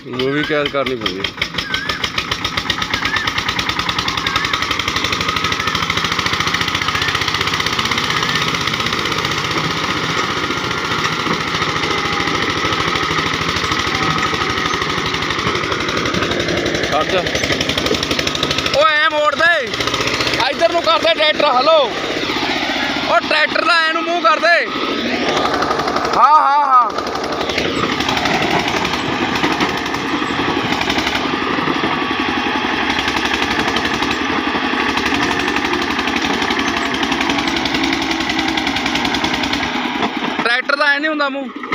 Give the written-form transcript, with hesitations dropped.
Movie कैद करनी पड़ी। ऐ मोड़ दे इधर नूं कर दे ट्रैक्टर। हलो ओ ट्रैक्टर का ऐनू मूँह कर दे। हाँ हाँ हाँ ट्रैक्टर का ऐ नहीं हुंदा मूँह।